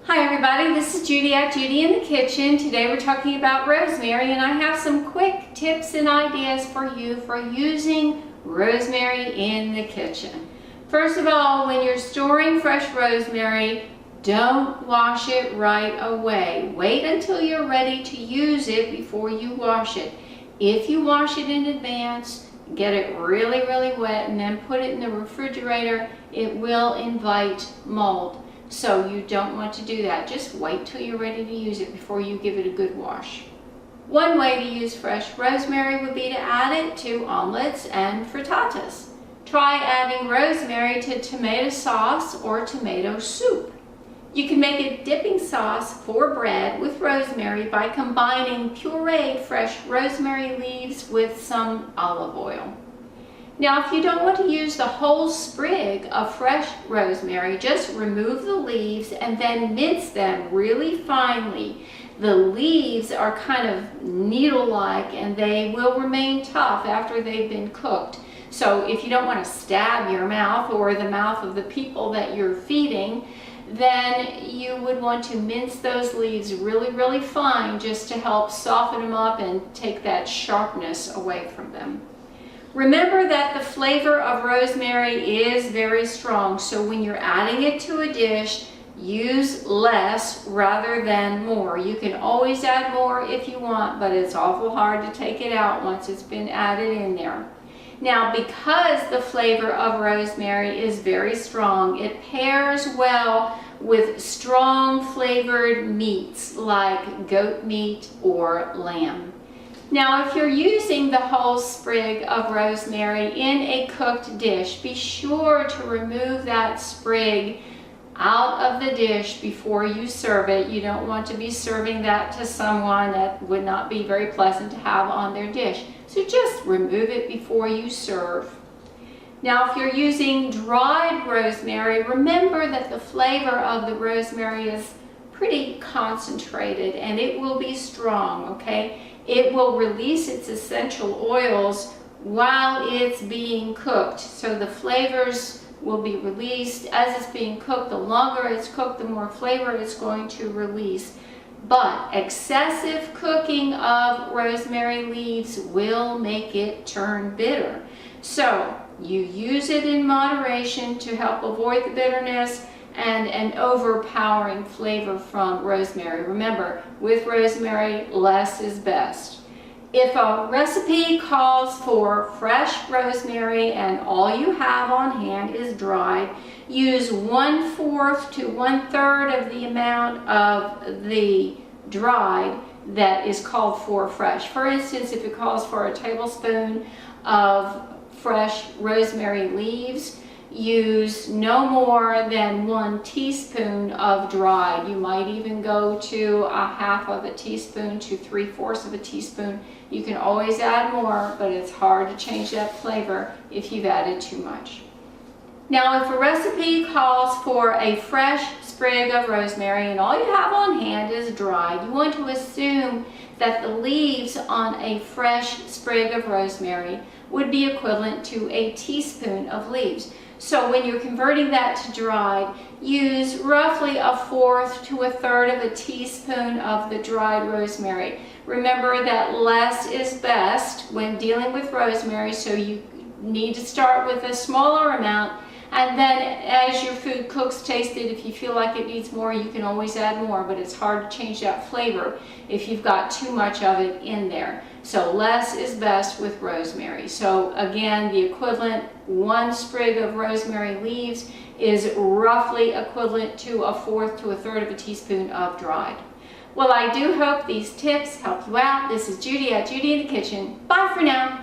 Hi everybody, this is Judy at Judi in the Kitchen. Today we're talking about rosemary, and I have some quick tips and ideas for you for using rosemary in the kitchen. First of all, when you're storing fresh rosemary, don't wash it right away. Wait until you're ready to use it before you wash it. If you wash it in advance, get it really wet and then put it in the refrigerator, it will invite mold. So you don't want to do that. Just wait till you're ready to use it before you give it a good wash. One way to use fresh rosemary would be to add it to omelets and frittatas. Try adding rosemary to tomato sauce or tomato soup. You can make a dipping sauce for bread with rosemary by combining pureed fresh rosemary leaves with some olive oil. Now, if you don't want to use the whole sprig of fresh rosemary, just remove the leaves and then mince them really finely. The leaves are kind of needle-like and they will remain tough after they've been cooked. So if you don't want to stab your mouth or the mouth of the people that you're feeding, then you would want to mince those leaves really fine just to help soften them up and take that sharpness away from them. Remember that the flavor of rosemary is very strong, so when you're adding it to a dish, use less rather than more. You can always add more if you want, but it's awful hard to take it out once it's been added in there. Now, because the flavor of rosemary is very strong, it pairs well with strong flavored meats like goat meat or lamb. Now, if you're using the whole sprig of rosemary in a cooked dish, be sure to remove that sprig out of the dish before you serve it. You don't want to be serving that to someone that would not be very pleasant to have on their dish. So just remove it before you serve. Now, if you're using dried rosemary, remember that the flavor of the rosemary is pretty concentrated and it will be strong, okay? It will release its essential oils while it's being cooked. So the flavors will be released as it's being cooked. The longer it's cooked, the more flavor it's going to release. But excessive cooking of rosemary leaves will make it turn bitter. So you use it in moderation to help avoid the bitterness and an overpowering flavor from rosemary. Remember, with rosemary, less is best. If a recipe calls for fresh rosemary and all you have on hand is dried, use 1/4 to 1/3 of the amount of the dried that is called for fresh. For instance, if it calls for a tablespoon of fresh rosemary leaves, use no more than 1 teaspoon of dried. You might even go to 1/2 teaspoon to 3/4 of a teaspoon. You can always add more, but it's hard to change that flavor if you've added too much. Now, if a recipe calls for a fresh sprig of rosemary and all you have on hand is dried, you want to assume that the leaves on a fresh sprig of rosemary would be equivalent to a teaspoon of leaves. So when you're converting that to dried, use roughly 1/4 to 1/3 of a teaspoon of the dried rosemary. Remember that less is best when dealing with rosemary, so you need to start with a smaller amount, and then as your food cooks, taste it. If you feel like it needs more, you can always add more, but it's hard to change that flavor if you've got too much of it in there. So less is best with rosemary. So again, the equivalent 1 sprig of rosemary leaves is roughly equivalent to 1/4 to 1/3 of a teaspoon of dried. Well, I do hope these tips help you out. This is Judi at Judi in the Kitchen. Bye for now.